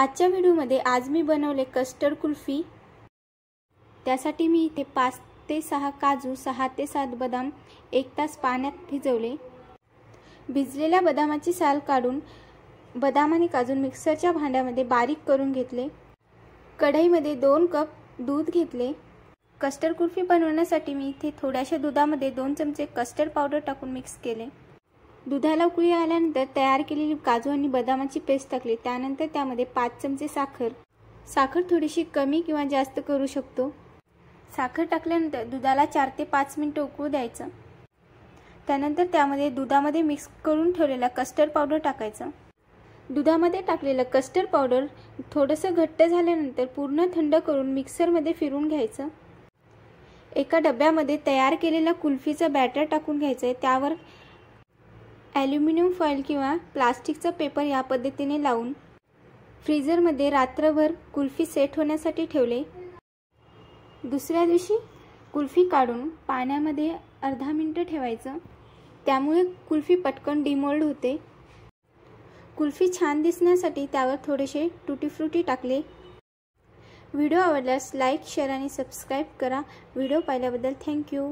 आजच्या व्हिडिओमध्ये आज मी बनवले कस्टर्ड कुल्फी। त्यासाठी मी इथे 5 ते 6 काजू, 6 ते 7 बदाम 1 तास पाण्यात भिजवले। भिजलेल्या बदामाची साल काढून बदाम आणि काजू मिक्सरच्या भांड्यामध्ये बारीक करून घेतले। कढईमध्ये 2 कप दूध घेतले। कस्टर्ड कुल्फी बनवण्यासाठी मी इथे थोड्याशा दुधामध्ये 2 चमचे कस्टर्ड पावडर टाकून मिक्स केले। दुधाला उकळी आल्यानंतर तयार केलेली काजू आणि बदामाची पेस्ट टाकली। त्यानंतर त्यामध्ये 5 चमचे साखर थोडीशी कमी किंवा जास्त करू शकतो। साखर टाकल्यानंतर दुधाला 4 ते 5 मिनिटे उकळू द्यायचं। त्यानंतर त्यामध्ये दुधामध्ये मिक्स करून ठेवलेला कस्टर्ड पावडर टाकायचं। दुधामध्ये टाकलेलं कस्टर्ड पावडर थोडंसं घट्ट झाल्यानंतर पूर्ण थंड करून मिक्सरमध्ये फिरवून घ्यायचं। एका डब्यामध्ये तयार केलेला कुल्फीचं बॅटर टाकून घ्यायचं। त्यावर ॲल्युमिनियम फॉइल किंवा प्लास्टिकचा पेपर या पद्धतीने लावून फ्रीजरमध्ये रात्रभर कुल्फी सेट होण्यासाठी ठेवले। दुसऱ्या दिवशी कुल्फी काढून पाण्यामध्ये अर्धा मिनिट ठेवायचं। त्यामुळे कुल्फी पटकन डिमोल्ड होते। कुल्फी छान दिसण्यासाठी त्यावर थोडेसे टुटी फ्रुटी टाकले। व्हिडिओ आवडल्यास लाईक, शेअर आणि सबस्क्राईब करा। व्हिडिओ पाहिल्याबद्दल थँक्यू।